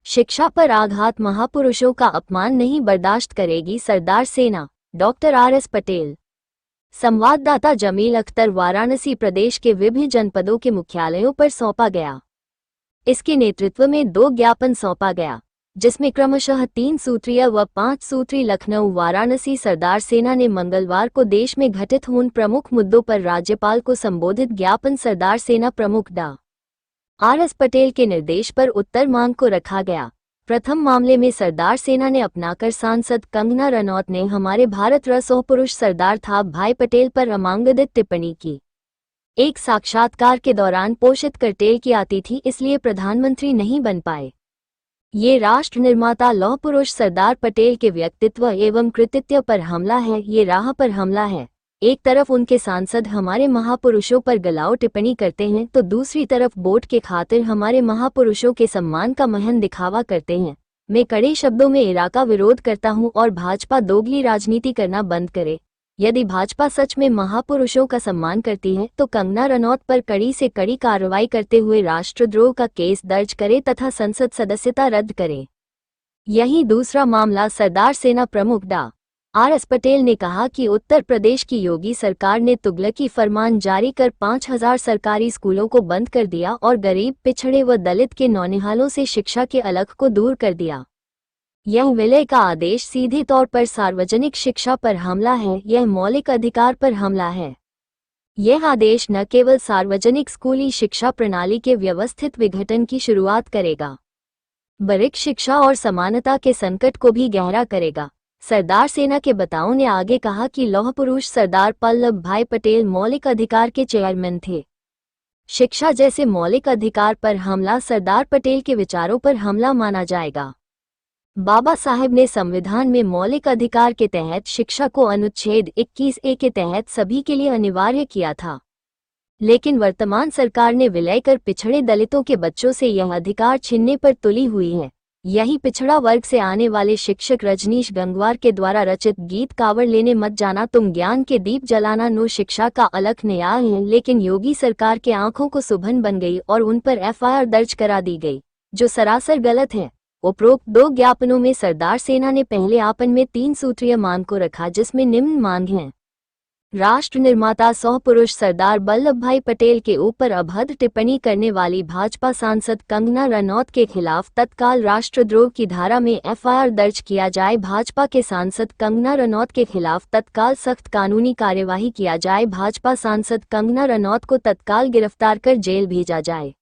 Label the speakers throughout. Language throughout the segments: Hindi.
Speaker 1: शिक्षा पर आघात, महापुरुषों का अपमान नहीं बर्दाश्त करेगी सरदार सेना, डॉक्टर आरएस पटेल। संवाददाता जमील अख्तर। वाराणसी प्रदेश के विभिन्न जनपदों के मुख्यालयों पर सौंपा गया। इसके नेतृत्व में 2 ज्ञापन सौंपा गया, जिसमें क्रमशः 3 सूत्रीय व 5 सूत्री। लखनऊ। वाराणसी। सरदार सेना ने मंगलवार को देश में घटित उन प्रमुख मुद्दों पर राज्यपाल को संबोधित ज्ञापन सरदार सेना प्रमुख डा आरएस पटेल के निर्देश पर उत्तर मांग को रखा गया। प्रथम मामले में सरदार सेना ने अपनाकर सांसद कंगना रनौत ने हमारे भारत रसोह पुरुष सरदार था भाई पटेल पर अमांगदित टिप्पणी की। एक साक्षात्कार के दौरान पोषित करटेल की आती थी, इसलिए प्रधानमंत्री नहीं बन पाए। ये राष्ट्र निर्माता लौह पुरुष सरदार पटेल के व्यक्तित्व एवं कृतित्व पर हमला है, ये राह पर हमला है। एक तरफ उनके सांसद हमारे महापुरुषों पर गलाओ टिप्पणी करते हैं, तो दूसरी तरफ वोट के खातिर हमारे महापुरुषों के सम्मान का महन दिखावा करते हैं। मैं कड़े शब्दों में इराका विरोध करता हूं और भाजपा दोगली राजनीति करना बंद करे। यदि भाजपा सच में महापुरुषों का सम्मान करती है तो कंगना रनौत पर कड़ी से कड़ी कार्रवाई करते हुए राष्ट्रद्रोह का केस दर्ज करे तथा संसद सदस्यता रद्द करे। यही दूसरा मामला। सरदार सेना प्रमुख डा आरएस पटेल ने कहा कि उत्तर प्रदेश की योगी सरकार ने तुगलकी फरमान जारी कर 5000 सरकारी स्कूलों को बंद कर दिया और गरीब, पिछड़े व दलित के नौनिहालों से शिक्षा के अलख को दूर कर दिया। यह विलय का आदेश सीधे तौर पर सार्वजनिक शिक्षा पर हमला है, यह मौलिक अधिकार पर हमला है। यह आदेश न केवल सार्वजनिक स्कूली शिक्षा प्रणाली के व्यवस्थित विघटन की शुरुआत करेगा, बल्कि शिक्षा और समानता के संकट को भी गहरा करेगा। सरदार सेना के बताओं ने आगे कहा कि लौह पुरुष सरदार वल्लभ भाई पटेल मौलिक अधिकार के चेयरमैन थे। शिक्षा जैसे मौलिक अधिकार पर हमला सरदार पटेल के विचारों पर हमला माना जाएगा। बाबा साहेब ने संविधान में मौलिक अधिकार के तहत शिक्षा को अनुच्छेद 21A के तहत सभी के लिए अनिवार्य किया था, लेकिन वर्तमान सरकार ने विलय कर पिछड़े दलितों के बच्चों से यह अधिकार छीनने पर तुली हुई है। यही पिछड़ा वर्ग से आने वाले शिक्षक रजनीश गंगवार के द्वारा रचित गीत कावड़ लेने मत जाना तुम ज्ञान के दीप जलाना नो शिक्षा का अलख न्याय है, लेकिन योगी सरकार के आंखों को सुभन बन गई और उन पर एफआईआर दर्ज करा दी गई, जो सरासर गलत है। उपरोक्त 2 ज्ञापनों में सरदार सेना ने पहले आपन में 3 सूत्रीय मांग को रखा, जिसमें निम्न मांग हैं। राष्ट्र निर्माता सौह पुरुष सरदार वल्लभ भाई पटेल के ऊपर अभद्र टिप्पणी करने वाली भाजपा सांसद कंगना रनौत के खिलाफ तत्काल राष्ट्रद्रोह की धारा में एफआईआर दर्ज किया जाए। भाजपा के सांसद कंगना रनौत के खिलाफ तत्काल सख्त कानूनी कार्यवाही किया जाए। भाजपा सांसद कंगना रनौत को तत्काल गिरफ्तार कर जेल भेजा जाए।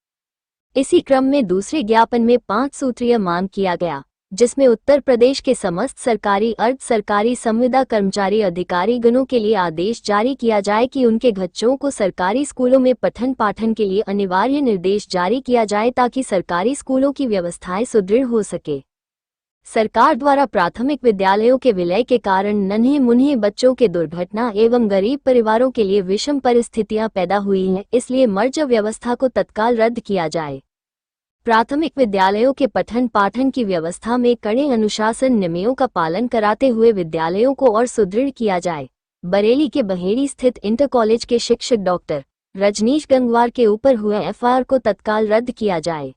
Speaker 1: इसी क्रम में दूसरे ज्ञापन में 5 सूत्रीय मांग किया गया, जिसमें उत्तर प्रदेश के समस्त सरकारी, अर्ध सरकारी, संविदा कर्मचारी, अधिकारी गणों के लिए आदेश जारी किया जाए कि उनके बच्चों को सरकारी स्कूलों में पठन पाठन के लिए अनिवार्य निर्देश जारी किया जाए, ताकि सरकारी स्कूलों की व्यवस्थाएं सुदृढ़ हो सके। सरकार द्वारा प्राथमिक विद्यालयों के विलय के कारण नन्हे मुन्हे बच्चों के दुर्घटना एवं गरीब परिवारों के लिए विषम परिस्थितियां पैदा हुई हैं, इसलिए मर्ज व्यवस्था को तत्काल रद्द किया जाए। प्राथमिक विद्यालयों के पठन पाठन की व्यवस्था में कड़े अनुशासन नियमों का पालन कराते हुए विद्यालयों को और सुदृढ़ किया जाए। बरेली के बहेड़ी स्थित इंटर कॉलेज के शिक्षक डॉक्टर रजनीश गंगवार के ऊपर हुए एफआईआर को तत्काल रद्द किया जाए।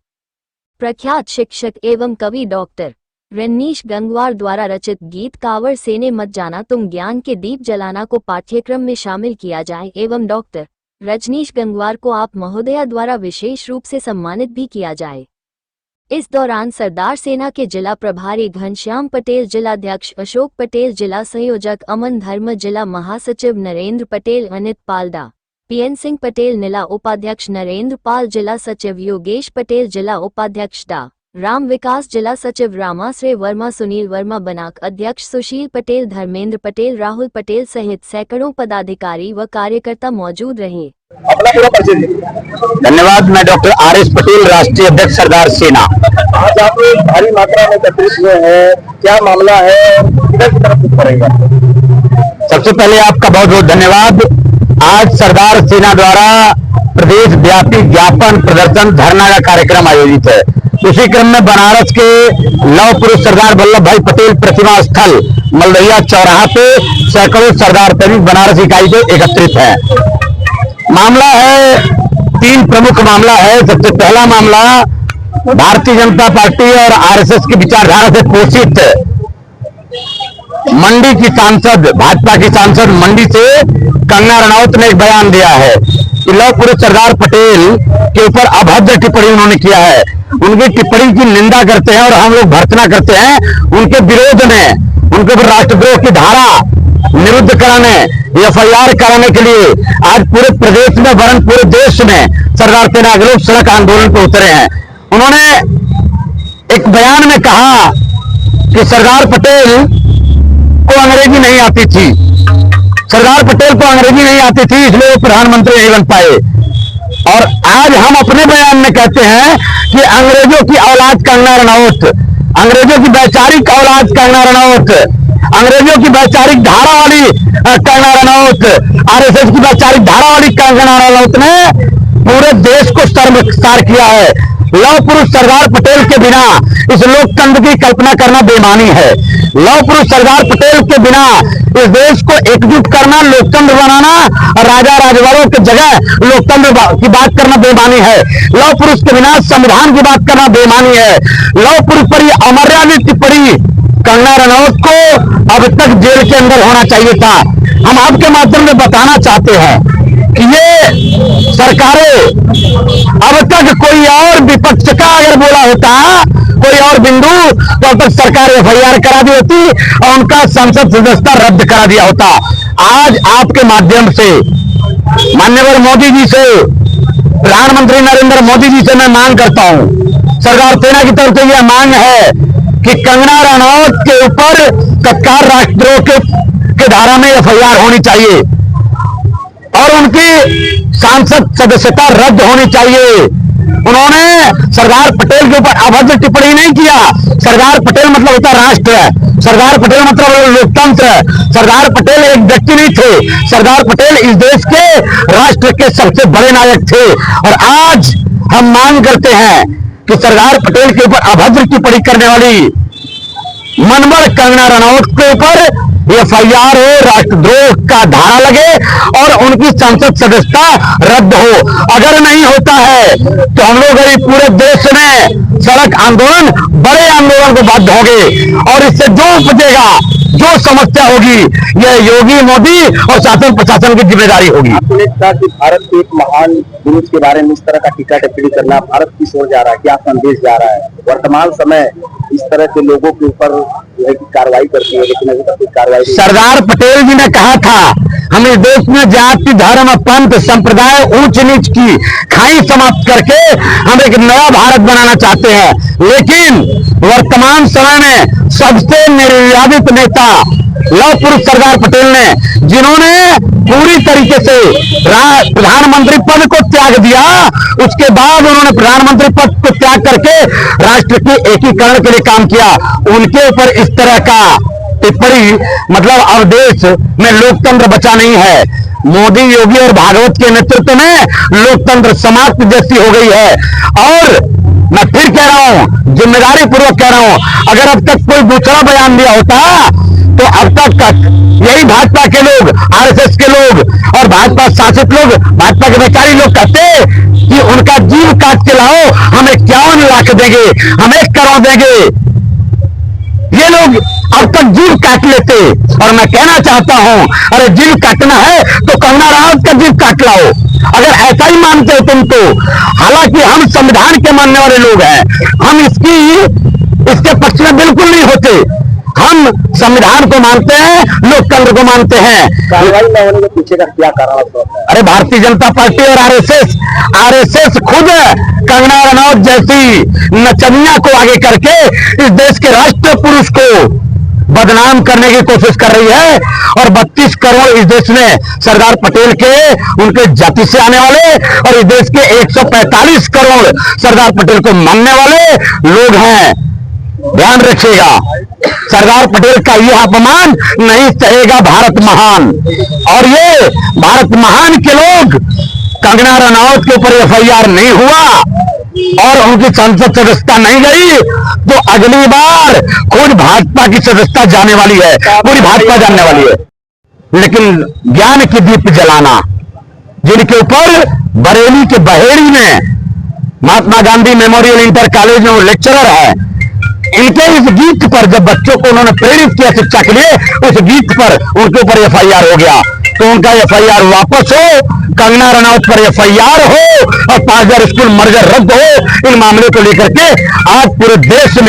Speaker 1: प्रख्यात शिक्षक एवं कवि डॉक्टर रजनीश गंगवार द्वारा रचित गीत कावड़ सेने मत जाना तुम ज्ञान के दीप जलाना को पाठ्यक्रम में शामिल किया जाए एवं डॉक्टर रजनीश गंगवार को आप महोदया द्वारा विशेष रूप से सम्मानित भी किया जाए। इस दौरान सरदार सेना के जिला प्रभारी घनश्याम पटेल, जिलाध्यक्ष अशोक पटेल, जिला संयोजक अमन धर्म, जिला महासचिव नरेंद्र पटेल, अनित पालडा, पीएन सिंह पटेल, जिला उपाध्यक्ष नरेंद्र पाल, जिला सचिव योगेश पटेल, जिला उपाध्यक्ष डा राम विकास, जिला सचिव रामाश्रय वर्मा, सुनील वर्मा, बनाक अध्यक्ष सुशील पटेल, धर्मेंद्र पटेल, राहुल पटेल सहित सैकड़ों पदाधिकारी व कार्यकर्ता मौजूद रहे।
Speaker 2: धन्यवाद। मैं डॉक्टर आरएस पटेल, राष्ट्रीय अध्यक्ष सरदार सेना।
Speaker 3: आज आप भारी मात्रा में एकत्रित हुए हैं, क्या मामला है, किधर की तरफ पड़ेगा?
Speaker 2: सबसे पहले आपका बहुत बहुत धन्यवाद। आज सरदार सेना द्वारा प्रदेश व्यापी ज्ञापन प्रदर्शन धरना का कार्यक्रम आयोजित है। उसी क्रम में बनारस के लौह पुरुष सरदार वल्लभ भाई पटेल प्रतिमा स्थल मलदैया चौराहा पे सैकड़ों सरदार प्रेमी बनारस इकाई के एकत्रित है। मामला है 3 प्रमुख मामला है। सबसे पहला मामला भारतीय जनता पार्टी और आरएसएस की विचारधारा से पोषित मंडी की सांसद, भाजपा की सांसद मंडी से कंगना रनौत ने एक बयान दिया है कि लौह पुरुष सरदार पटेल के ऊपर अभद्र टिप्पणी उन्होंने किया है। उनकी टिप्पणी की निंदा करते हैं और हम लोग भर्त्सना करते हैं उनके विरोध में। उनके ऊपर राष्ट्रद्रोह की धारा निरुद्ध कराने, एफआईआर कराने के लिए आज पूरे प्रदेश में वरन पूरे देश में सरदार सेना के लोग सड़क आंदोलन पर उतरे हैं। उन्होंने एक बयान में कहा कि सरदार पटेल को अंग्रेजी नहीं आती थी, सरदार पटेल को अंग्रेजी नहीं आती थी इसलिए वो प्रधानमंत्री नहीं बन पाए। और आज हम अपने बयान में कहते हैं कि अंग्रेजों की औलाद कंगना रनौत, अंग्रेजों की वैचारिक औलाद कंगना रनौत, अंग्रेजों की वैचारिक धारा वाली कंगना रनौत, आरएसएस की वैचारिक धारा वाली कंगना रनौत ने पूरे देश को शर्मसार किया है। लौह पुरुष सरदार पटेल के बिना इस लोकतंत्र की कल्पना करना बेईमानी है। लौह पुरुष सरदार पटेल के बिना इस देश को एकजुट करना, लोकतंत्र बनाना, राजा राजवरों की जगह लोकतंत्र की बात करना बेईमानी है। लौह पुरुष के बिना संविधान की बात करना बेईमानी है। लौह पुरुष पर ये अमर्यादित टिप्पणी कंगना रनौत को अब तक जेल के अंदर होना चाहिए था। हम आपके माध्यम से बताना चाहते हैं कि ये सरकारें अब तक कोई और विपक्ष का अगर बोला होता, कोई और बिंदु, तो अब तक सरकार एफआईआर करा दी होती और उनका संसद सदस्यता रद्द करा दिया होता। आज आपके माध्यम से माननीय मोदी जी से, प्रधानमंत्री नरेंद्र मोदी जी से मैं मांग करता हूं, सरदार सेना की तरफ से यह मांग है कि कंगना रनौत के ऊपर तत्काल राष्ट्रद्रोह के धारा में एफआईआर होनी चाहिए और उनकी सांसद सदस्यता रद्द होनी चाहिए। उन्होंने सरदार पटेल के ऊपर अभद्र टिप्पणी नहीं किया। सरदार पटेल मतलब होता राष्ट्र है, सरदार पटेल मतलब लोकतंत्र है। सरदार पटेल एक व्यक्ति नहीं थे, सरदार पटेल इस देश के राष्ट्र के सबसे बड़े नायक थे। और आज हम मांग करते हैं कि सरदार पटेल के ऊपर अभद्र टिप्पणी करने वाली मनमर कंगना रनौत के ऊपर एफआईआर हो, राष्ट्रद्रोह का धारा लगे और उनकी संसद सदस्यता रद्द हो। अगर नहीं होता है तो हम लोग अभी पूरे देश में सड़क आंदोलन, बड़े आंदोलन को बाध्य होंगे और इससे जो उपजेगा, जो समस्या होगी, यह योगी, मोदी और शासन प्रशासन की जिम्मेदारी होगी।
Speaker 3: आपने कहा कि भारत के एक महान पुरुष के बारे में इस तरह का टीका टिप्पणी करना भारत किस ओर जा रहा है, क्या संदेश जा रहा है? वर्तमान समय इस तरह के लोगों के ऊपर कार्रवाई करती है, लेकिन अभी तक कोई कार्रवाई नहीं।
Speaker 2: सरदार पटेल जी ने कहा था, हम इस देश में जाति, धर्म, पंथ, संप्रदाय, ऊंच नीच की खाई समाप्त करके हम एक नया भारत बनाना चाहते हैं। लेकिन वर्तमान समय में सबसे निर्विवादित नेता लौह पुरुष सरदार पटेल ने, जिन्होंने पूरी तरीके से प्रधानमंत्री पद को त्याग दिया, उसके बाद उन्होंने प्रधानमंत्री पद को त्याग करके राष्ट्र के एकीकरण के लिए काम किया, उनके ऊपर इस तरह का टिप्पणी मतलब अब देश में लोकतंत्र बचा नहीं है। मोदी, योगी और भागवत के नेतृत्व में लोकतंत्र समाप्त जैसी हो गई है। और मैं फिर कह रहा हूं, जिम्मेदारी पूर्वक कह रहा हूं, अगर अब तक कोई दूसरा बयान दिया होता तो अब तक यही भाजपा के लोग, आरएसएस के लोग और भाजपा शासित लोग, भाजपा के बेचारी लोग कहते कि उनका जीव काट के लाओ, हम 51 लाख देंगे, हम 1 करोड़ देंगे। ये लोग अब तक जीव काट लेते। और मैं कहना चाहता हूं, अरे जीव काटना है तो कंगना रनौत का जीव काट लाओ, अगर ऐसा ही मानते हो तुम तो। हालांकि हम संविधान के मानने वाले लोग हैं, हम इसके पक्ष में बिल्कुल नहीं होते। हम संविधान को मानते हैं, लोकतंत्र को मानते हैं।
Speaker 3: कार्रवाई न होने के पीछे का क्या कारण है?
Speaker 2: अरे भारतीय जनता पार्टी और आरएसएस खुद कंगना रनौत जैसी नचनिया को आगे करके इस देश के राष्ट्र पुरुष को बदनाम करने की कोशिश कर रही है। और 32 करोड़ इस देश में सरदार पटेल के, उनके जाति से आने वाले और इस देश के 145 करोड़ सरदार पटेल को मानने वाले लोग हैं। ध्यान रखिएगा, सरदार पटेल का यह अपमान नहीं सहेगा भारत महान। और ये भारत महान के लोग, कंगना रनौत के ऊपर एफआईआर नहीं हुआ और उनकी संसद सदस्यता नहीं गई तो अगली बार खुद भाजपा की सदस्यता जाने वाली है, पूरी भाजपा जानने वाली है। लेकिन ज्ञान की दीप जलाना, जिनके ऊपर बरेली के बहेड़ी में Mahatma Gandhi memorial inter college में वो लेक्चरर है। इनके इस गीत पर जब बच्चों को उन्होंने प्रेरित किया शिक्षा के लिए, उस गीत पर उनके ऊपर एफआईआर हो गया। तो उनका एफआईआर वापस हो, कंगना रनौत पर एफआईआर हो और 5000 स्कूल मर्जर रद्द हो। इन मामले को लेकर के आज पूरे देश में